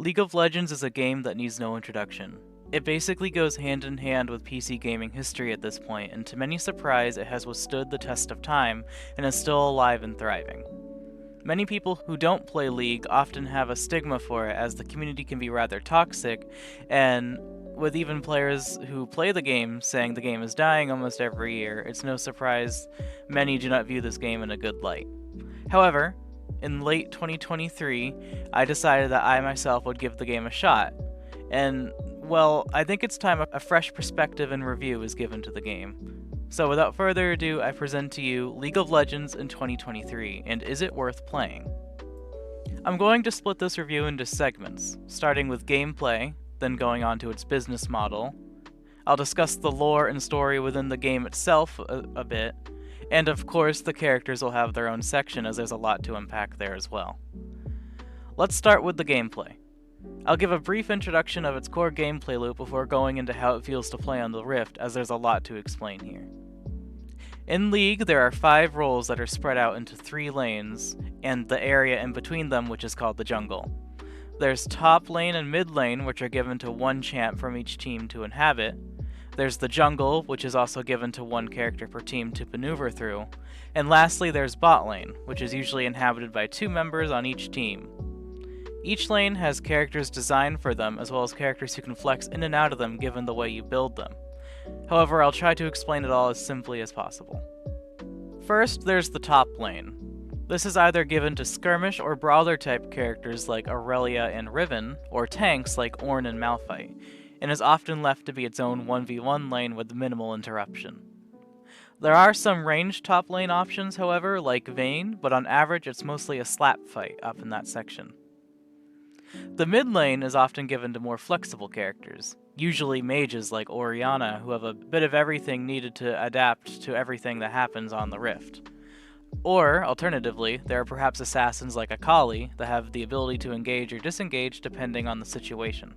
League of Legends is a game that needs no introduction. It basically goes hand in hand with PC gaming history at this point, and to many surprise, it has withstood the test of time and is still alive and thriving. Many people who don't play League often have a stigma for it, as the community can be rather toxic, and with even players who play the game saying the game is dying almost every year, it's no surprise many do not view this game in a good light. However, in late 2023, I decided that I myself would give the game a shot, and, well, I think it's time a fresh perspective and review is given to the game. So without further ado, I present to you League of Legends in 2023, and is it worth playing? I'm going to split this review into segments, starting with gameplay, then going on to its business model. I'll discuss the lore and story within the game itself a bit, and of course the characters will have their own section as there's a lot to unpack there as well. Let's start with the gameplay. I'll give a brief introduction of its core gameplay loop before going into how it feels to play on the Rift, as there's a lot to explain here. In League, there are 5 roles that are spread out into 3 lanes, and the area in between them, which is called the jungle. There's top lane and mid lane, which are given to one champ from each team to inhabit. There's the jungle, which is also given to one character per team to maneuver through. And lastly, there's bot lane, which is usually inhabited by 2 members on each team. Each lane has characters designed for them, as well as characters who can flex in and out of them given the way you build them. However, I'll try to explain it all as simply as possible. First, there's the top lane. This is either given to skirmish or brawler type characters like Aurelia and Riven, or tanks like Ornn and Malphite, and is often left to be its own 1v1 lane with minimal interruption. There are some ranged top lane options, however, like Vayne, but on average it's mostly a slap fight up in that section. The mid lane is often given to more flexible characters, usually mages like Oriana, who have a bit of everything needed to adapt to everything that happens on the Rift. Or, alternatively, there are perhaps assassins like Akali that have the ability to engage or disengage depending on the situation.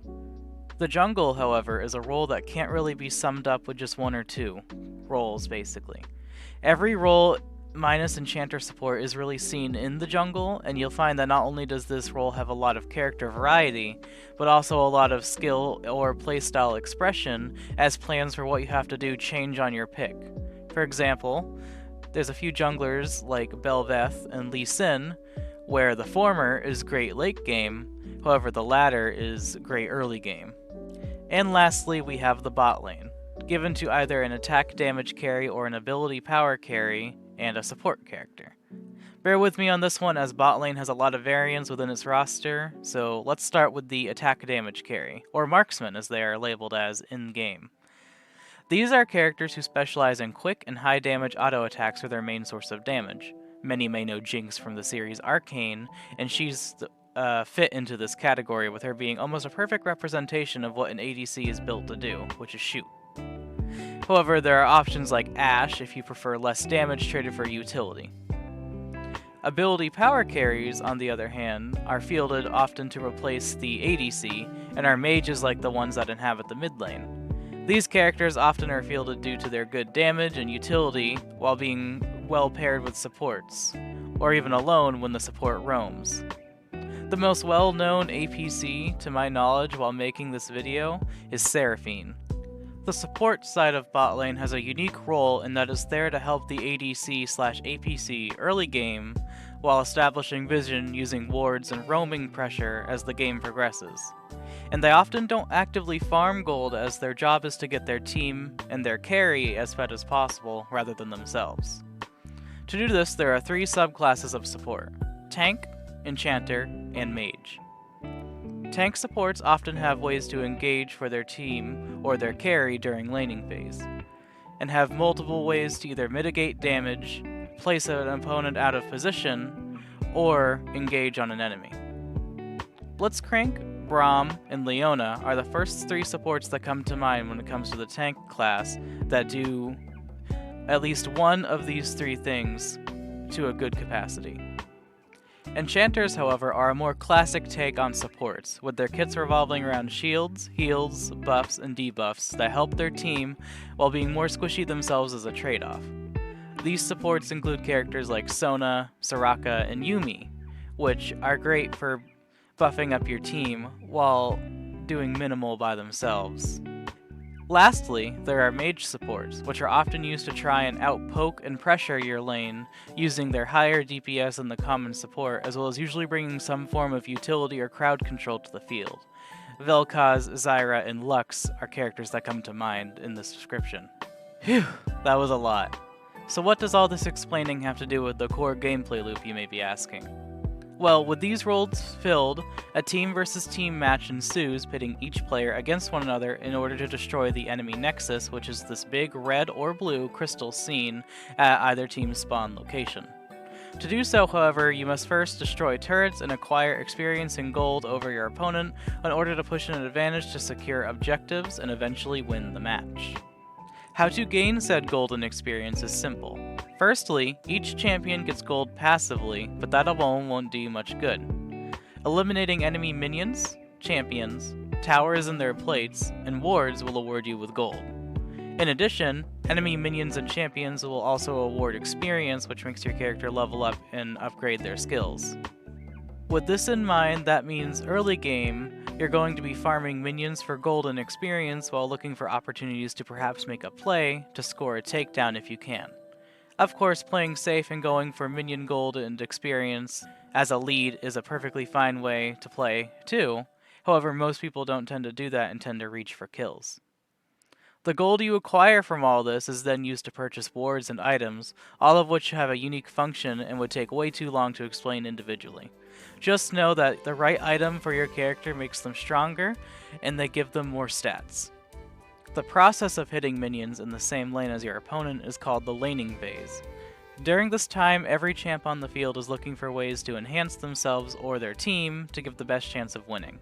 The jungle, however, is a role that can't really be summed up with just 1 or 2 roles, basically. Every role minus enchanter support is really seen in the jungle, and you'll find that not only does this role have a lot of character variety, but also a lot of skill or playstyle expression as plans for what you have to do change on your pick. For example, there's a few junglers like Bel'Veth and Lee Sin, where the former is great late game, however the latter is great early game. And lastly, we have the bot lane, given to either an attack damage carry or an ability power carry, and a support character. Bear with me on this one, as bot lane has a lot of variants within its roster, so let's start with the attack damage carry, or marksman as they are labeled as in-game. These are characters who specialize in quick and high damage auto attacks for their main source of damage. Many may know Jinx from the series Arcane, and she's fit into this category, with her being almost a perfect representation of what an ADC is built to do, which is shoot. However, there are options like Ashe if you prefer less damage traded for utility. Ability power carries, on the other hand, are fielded often to replace the ADC, and are mages like the ones that inhabit the mid lane. These characters often are fielded due to their good damage and utility, while being well paired with supports, or even alone when the support roams. The most well-known APC, to my knowledge while making this video, is Seraphine. The support side of bot lane has a unique role in that it's there to help the ADC/APC early game while establishing vision using wards and roaming pressure as the game progresses. And they often don't actively farm gold, as their job is to get their team and their carry as fed as possible rather than themselves. To do this, there are 3 subclasses of support: tank, enchanter, and mage. Tank supports often have ways to engage for their team or their carry during laning phase, and have multiple ways to either mitigate damage, place an opponent out of position, or engage on an enemy. Blitzcrank, Braum, and Leona are the first 3 supports that come to mind when it comes to the tank class that do at least one of these 3 things to a good capacity. Enchanters, however, are a more classic take on supports, with their kits revolving around shields, heals, buffs, and debuffs that help their team while being more squishy themselves as a trade-off. These supports include characters like Sona, Soraka, and Yuumi, which are great for buffing up your team while doing minimal by themselves. Lastly, there are mage supports, which are often used to try and outpoke and pressure your lane using their higher DPS than the common support, as well as usually bringing some form of utility or crowd control to the field. Vel'Koz, Zyra, and Lux are characters that come to mind in this description. Phew, that was a lot. So what does all this explaining have to do with the core gameplay loop, you may be asking? Well, with these roles filled, a team versus team match ensues, pitting each player against one another in order to destroy the enemy nexus, which is this big red or blue crystal seen at either team's spawn location. To do so, however, you must first destroy turrets and acquire experience and gold over your opponent in order to push an advantage to secure objectives and eventually win the match. How to gain said golden experience is simple. Firstly, each champion gets gold passively, but that alone won't do you much good. Eliminating enemy minions, champions, towers and their plates, and wards will award you with gold. In addition, enemy minions and champions will also award experience, which makes your character level up and upgrade their skills. With this in mind, that means early game, you're going to be farming minions for gold and experience while looking for opportunities to perhaps make a play to score a takedown if you can. Of course, playing safe and going for minion gold and experience as a lead is a perfectly fine way to play too. However, most people don't tend to do that and tend to reach for kills. The gold you acquire from all this is then used to purchase wards and items, all of which have a unique function and would take way too long to explain individually. Just know that the right item for your character makes them stronger, and they give them more stats. The process of hitting minions in the same lane as your opponent is called the laning phase. During this time, every champ on the field is looking for ways to enhance themselves or their team to give the best chance of winning.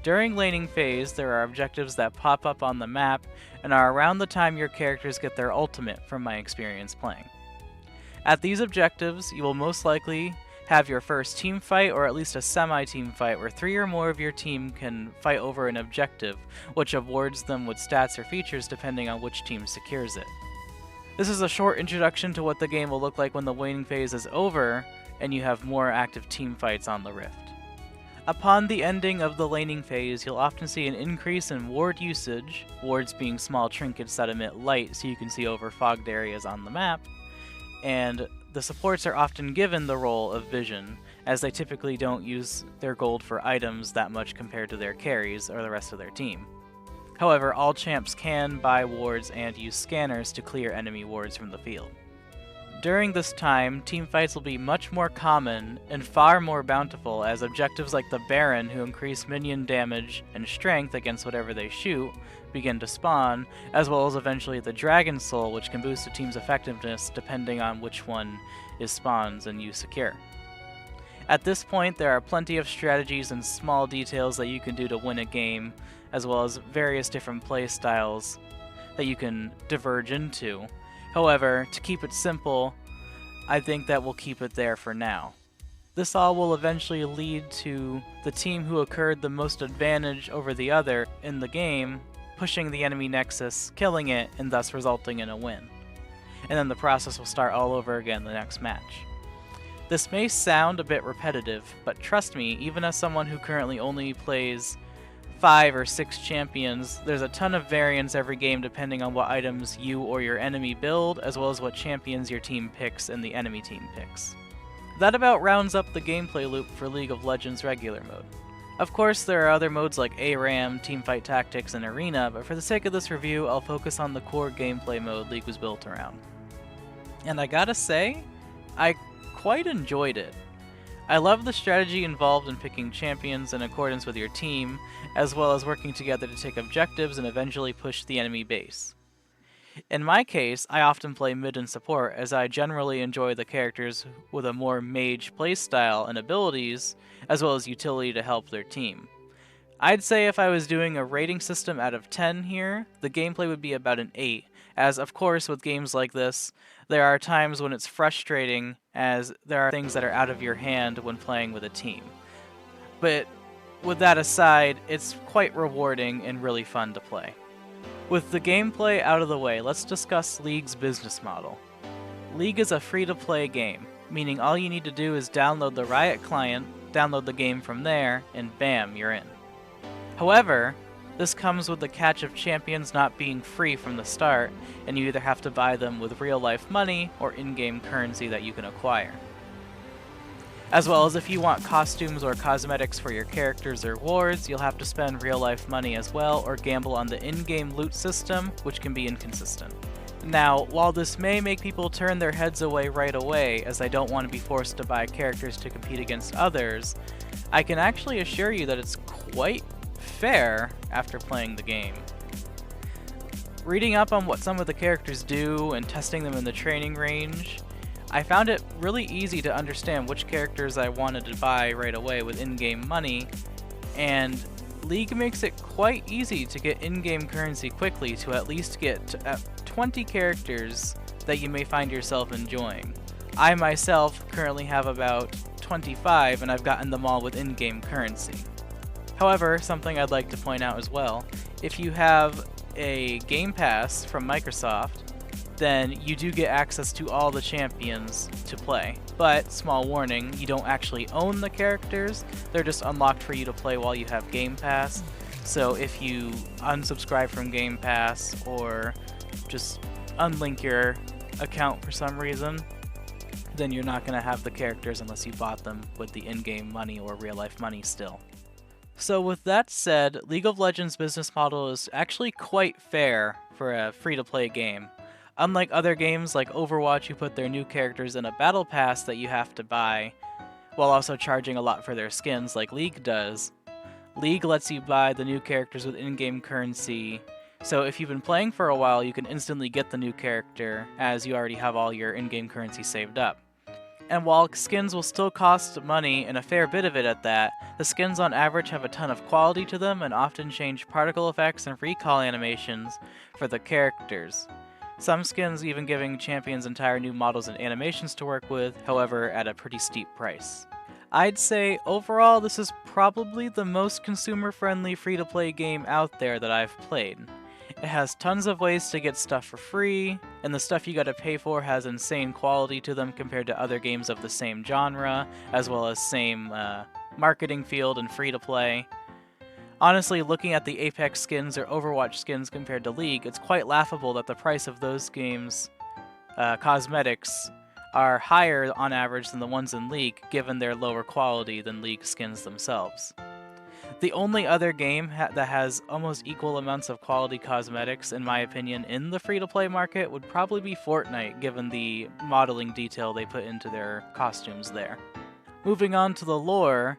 During laning phase, there are objectives that pop up on the map and are around the time your characters get their ultimate from my experience playing. At these objectives, you will most likely have your first team fight or at least a semi-team fight where 3 or more of your team can fight over an objective, which awards them with stats or features depending on which team secures it. This is a short introduction to what the game will look like when the waning phase is over and you have more active team fights on the Rift. Upon the ending of the laning phase, you'll often see an increase in ward usage, wards being small trinkets that emit light so you can see over fogged areas on the map, and the supports are often given the role of vision, as they typically don't use their gold for items that much compared to their carries or the rest of their team. However, all champs can buy wards and use scanners to clear enemy wards from the field. During this time, teamfights will be much more common and far more bountiful, as objectives like the Baron, who increase minion damage and strength against whatever they shoot, begin to spawn, as well as eventually the Dragon Soul, which can boost a team's effectiveness depending on which one is spawns and you secure. At this point, there are plenty of strategies and small details that you can do to win a game, as well as various different play styles that you can diverge into. However, to keep it simple, I think that we'll keep it there for now. This all will eventually lead to the team who occurred the most advantage over the other in the game, pushing the enemy nexus, killing it, and thus resulting in a win. And then the process will start all over again the next match. This may sound a bit repetitive, but trust me, even as someone who currently only plays 5 or 6 champions, there's a ton of variance every game depending on what items you or your enemy build, as well as what champions your team picks and the enemy team picks. That about rounds up the gameplay loop for League of Legends regular mode. Of course, there are other modes like ARAM, Teamfight Tactics, and Arena, but for the sake of this review, I'll focus on the core gameplay mode League was built around. And I gotta say, I quite enjoyed it. I love the strategy involved in picking champions in accordance with your team, as well as working together to take objectives and eventually push the enemy base. In my case, I often play mid and support, as I generally enjoy the characters with a more mage playstyle and abilities, as well as utility to help their team. I'd say if I was doing a rating system out of 10 here, the gameplay would be about an 8, as of course with games like this, there are times when it's frustrating, as there are things that are out of your hand when playing with a team. But with that aside, it's quite rewarding and really fun to play. With the gameplay out of the way, let's discuss League's business model. League is a free-to-play game, meaning all you need to do is download the Riot client, download the game from there, and bam, you're in. However, this comes with the catch of champions not being free from the start, and you either have to buy them with real-life money or in-game currency that you can acquire. As well as if you want costumes or cosmetics for your characters or wards, you'll have to spend real-life money as well or gamble on the in-game loot system, which can be inconsistent. Now, while this may make people turn their heads away right away, as they don't want to be forced to buy characters to compete against others, I can actually assure you that it's quite fair after playing the game. Reading up on what some of the characters do and testing them in the training range, I found it really easy to understand which characters I wanted to buy right away with in-game money, and League makes it quite easy to get in-game currency quickly to at least get 20 characters that you may find yourself enjoying. I myself currently have about 25 and I've gotten them all with in-game currency. However, something I'd like to point out as well, if you have a Game Pass from Microsoft, then you do get access to all the champions to play. But, small warning, you don't actually own the characters, they're just unlocked for you to play while you have Game Pass. So if you unsubscribe from Game Pass or just unlink your account for some reason, then you're not going to have the characters unless you bought them with the in-game money or real-life money still. So with that said, League of Legends' business model is actually quite fair for a free-to-play game. Unlike other games like Overwatch who put their new characters in a battle pass that you have to buy, while also charging a lot for their skins like League does, League lets you buy the new characters with in-game currency, so if you've been playing for a while you can instantly get the new character as you already have all your in-game currency saved up. And while skins will still cost money, and a fair bit of it at that, the skins on average have a ton of quality to them and often change particle effects and recall animations for the characters. Some skins even giving champions entire new models and animations to work with, however at a pretty steep price. I'd say overall this is probably the most consumer-friendly free-to-play game out there that I've played. It has tons of ways to get stuff for free, and the stuff you gotta pay for has insane quality to them compared to other games of the same genre, as well as same marketing field and free-to-play. Honestly, looking at the Apex skins or Overwatch skins compared to League, it's quite laughable that the price of those games' cosmetics are higher on average than the ones in League, given their lower quality than League skins themselves. The only other game that has almost equal amounts of quality cosmetics, in my opinion, in the free-to-play market would probably be Fortnite, given the modeling detail they put into their costumes there. Moving on to the lore,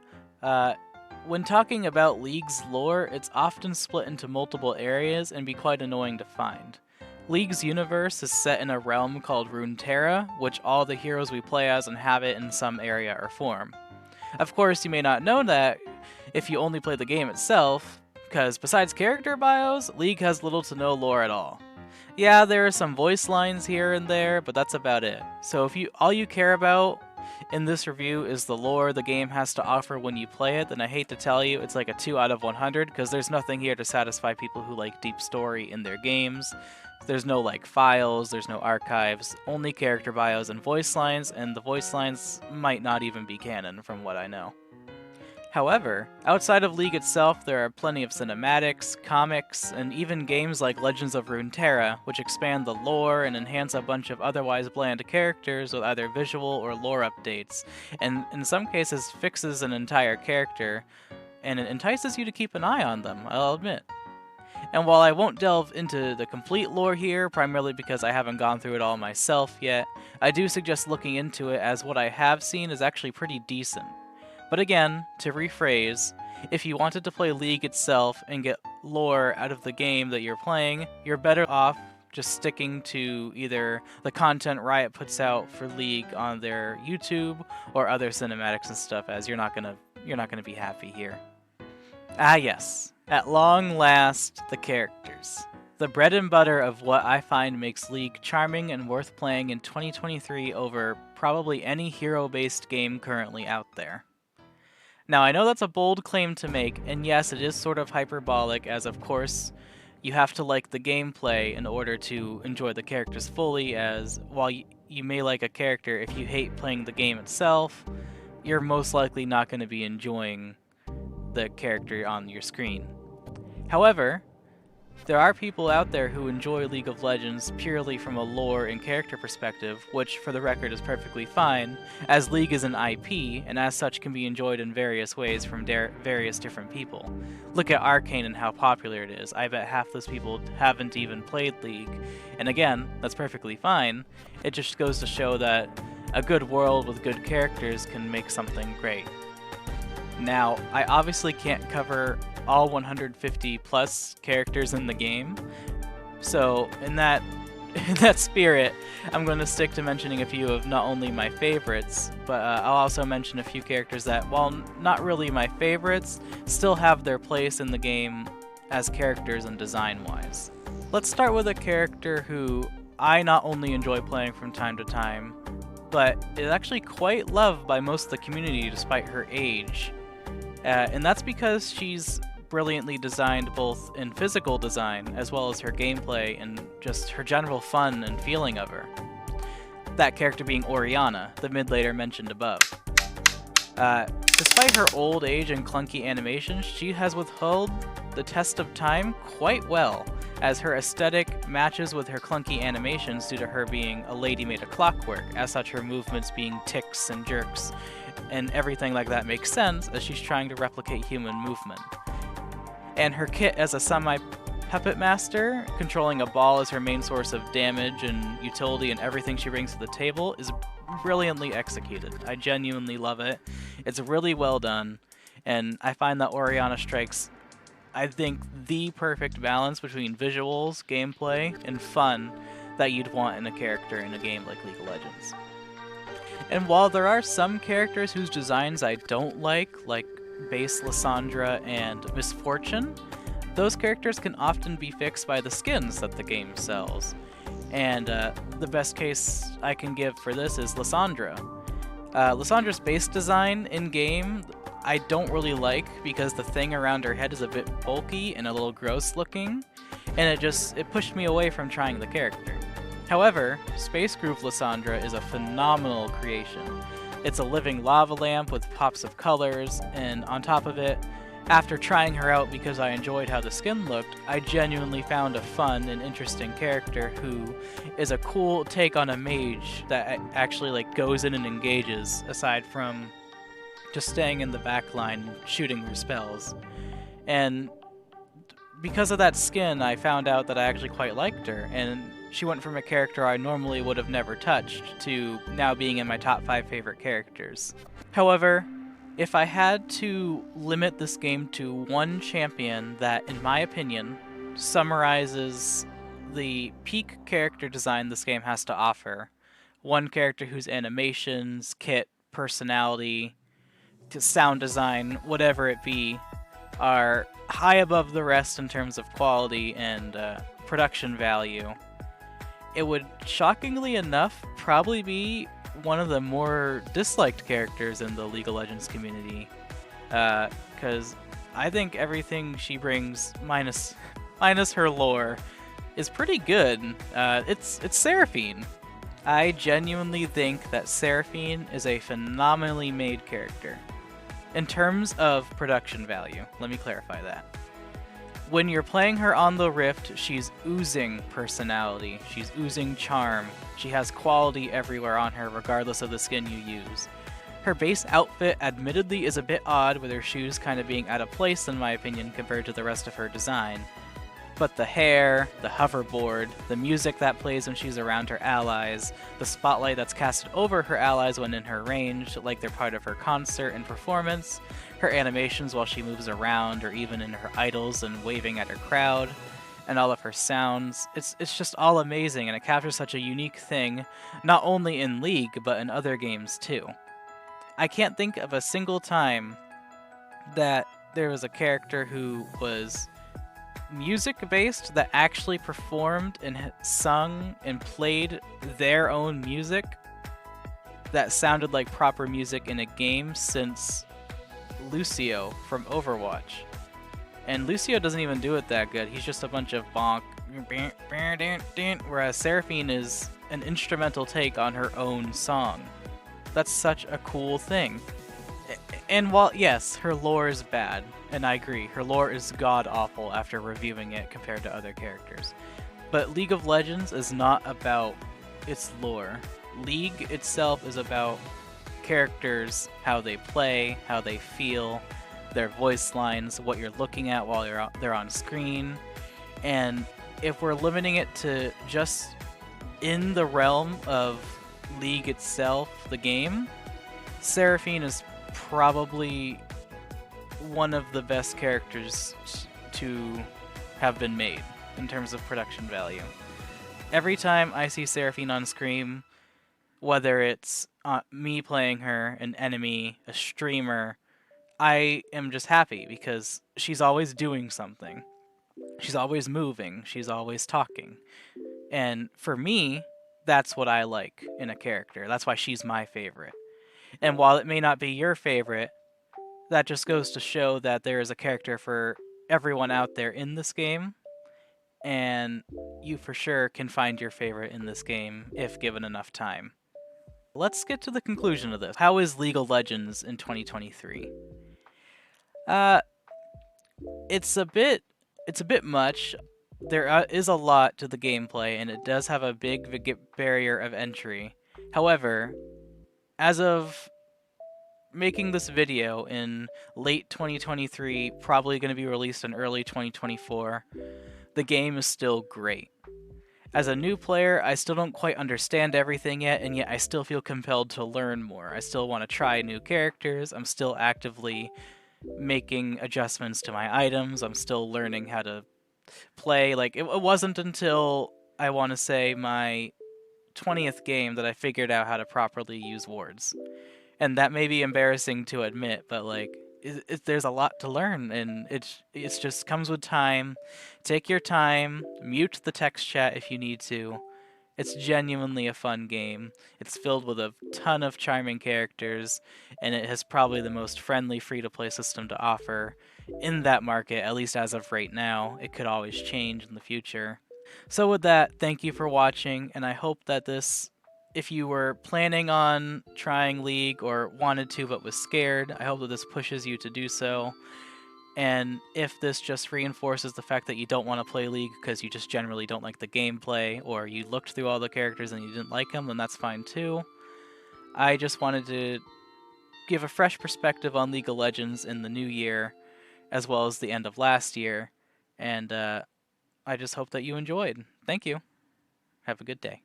when talking about League's lore, it's often split into multiple areas and be quite annoying to find. League's universe is set in a realm called Runeterra, which all the heroes we play as inhabit in some area or form. Of course, you may not know that if you only play the game itself, because besides character bios, League has little to no lore at all. Yeah, there are some voice lines here and there, but that's about it. So if all you care about in this review is the lore the game has to offer when you play it, then I hate to tell you, it's like a 2 out of 100, because there's nothing here to satisfy people who like deep story in their games. There's no like files, there's no archives, only character bios and voice lines, and the voice lines might not even be canon from what I know. However, outside of League itself, there are plenty of cinematics, comics, and even games like Legends of Runeterra, which expand the lore and enhance a bunch of otherwise bland characters with either visual or lore updates, and in some cases fixes an entire character, and it entices you to keep an eye on them, I'll admit. And while I won't delve into the complete lore here, primarily because I haven't gone through it all myself yet, I do suggest looking into it, as what I have seen is actually pretty decent. But again, to rephrase, if you wanted to play League itself and get lore out of the game that you're playing, you're better off just sticking to either the content Riot puts out for League on their YouTube or other cinematics and stuff, as you're not gonna be happy here. Ah yes, at long last, the characters. The bread and butter of what I find makes League charming and worth playing in 2023 over probably any hero-based game currently out there. Now, I know that's a bold claim to make, and yes, it is sort of hyperbolic, as of course, you have to like the gameplay in order to enjoy the characters fully, as while you may like a character, if you hate playing the game itself, you're most likely not going to be enjoying the character on your screen. However, there are people out there who enjoy League of Legends purely from a lore and character perspective, which for the record is perfectly fine, as League is an IP, and as such can be enjoyed in various ways from various different people. Look at Arcane and how popular it is. I bet half those people haven't even played League, and again, that's perfectly fine. It just goes to show that a good world with good characters can make something great. Now, I obviously can't cover all 150 plus characters in the game, so in that spirit, I'm going to stick to mentioning a few of not only my favorites, but I'll also mention a few characters that, while not really my favorites, still have their place in the game as characters and design-wise. Let's start with a character who I not only enjoy playing from time to time, but is actually quite loved by most of the community despite her age. And that's because she's brilliantly designed both in physical design as well as her gameplay and just her general fun and feeling of her. That character being Oriana, the mid-laner mentioned above. Despite her old age and clunky animations, she has withheld the test of time quite well, as her aesthetic matches with her clunky animations due to her being a lady made of clockwork. As such, her movements being ticks and jerks and everything like that makes sense, as she's trying to replicate human movement. And her kit as a semi-puppet master, controlling a ball as her main source of damage and utility and everything she brings to the table, is brilliantly executed. I genuinely love it. It's really well done, and I find that Oriana strikes, I think, the perfect balance between visuals, gameplay, and fun that you'd want in a character in a game like League of Legends. And while there are some characters whose designs I don't like Base Lissandra and Misfortune, those characters can often be fixed by the skins that the game sells. And the best case I can give for this is Lissandra. Lissandra's base design in-game I don't really like because the thing around her head is a bit bulky and a little gross looking, and it pushed me away from trying the character. However, Space Groove Lissandra is a phenomenal creation. It's a living lava lamp with pops of colors, and on top of it, after trying her out because I enjoyed how the skin looked, I genuinely found a fun and interesting character who is a cool take on a mage that actually goes in and engages, aside from just staying in the back line and shooting her spells. And because of that skin, I found out that I actually quite liked her, and she went from a character I normally would have never touched to now being in my top 5 favorite characters. However, if I had to limit this game to one champion that, in my opinion, summarizes the peak character design this game has to offer, one character whose animations, kit, personality, sound design, whatever it be, are high above the rest in terms of quality and production value, it would, shockingly enough, probably be one of the more disliked characters in the League of Legends community, because I think everything she brings, minus her lore, is pretty good. It's Seraphine. I genuinely think that Seraphine is a phenomenally made character. In terms of production value, let me clarify that. When you're playing her on the Rift, she's oozing personality, she's oozing charm, she has quality everywhere on her regardless of the skin you use. Her base outfit admittedly is a bit odd, with her shoes kind of being out of place in my opinion compared to the rest of her design. But the hair, the hoverboard, the music that plays when she's around her allies, the spotlight that's casted over her allies when in her range, like they're part of her concert and performance, her animations while she moves around, or even in her idols and waving at her crowd, and all of her sounds, it's just all amazing, and it captures such a unique thing, not only in League, but in other games too. I can't think of a single time that there was a character who was music-based that actually performed and sung and played their own music that sounded like proper music in a game since Lucio from Overwatch. And Lucio doesn't even do it that good. He's just a bunch of bonk, whereas Seraphine is an instrumental take on her own song. That's such a cool thing. And while, yes, her lore is bad, and I agree, her lore is god-awful after reviewing it compared to other characters. But League of Legends is not about its lore. League itself is about characters, how they play, how they feel, their voice lines, what you're looking at while they're on screen. And if we're limiting it to just in the realm of League itself, the game, Seraphine is probably one of the best characters to have been made in terms of production value. Every time I see Seraphine on screen, whether it's me playing her, an enemy, a streamer, I am just happy because she's always doing something. She's always moving, she's always talking. And for me, that's what I like in a character. That's why she's my favorite. And while it may not be your favorite, that just goes to show that there is a character for everyone out there in this game, and you for sure can find your favorite in this game if given enough time. Let's get to the conclusion of this. How is League of Legends in 2023? It's a bit much. There is a lot to the gameplay, and it does have a big barrier of entry. However, as of making this video in late 2023, probably going to be released in early 2024, the game is still great. As a new player, I still don't quite understand everything yet, and yet I still feel compelled to learn more. I still want to try new characters, I'm still actively making adjustments to my items, I'm still learning how to play. Like, it wasn't until, I want to say, my 20th game that I figured out how to properly use wards. And that may be embarrassing to admit, but like, there's a lot to learn, and it's just comes with time. Take your time, mute the text chat if you need to. It's genuinely a fun game. It's filled with a ton of charming characters, and it has probably the most friendly free-to-play system to offer in that market, at least as of right now. It could always change in the future. So with that, thank you for watching, and I hope that this, if you were planning on trying League or wanted to but was scared, I hope that this pushes you to do so. And if this just reinforces the fact that you don't want to play League because you just generally don't like the gameplay, or you looked through all the characters and you didn't like them, then that's fine too. I just wanted to give a fresh perspective on League of Legends in the new year, as well as the end of last year, and I just hope that you enjoyed. Thank you. Have a good day.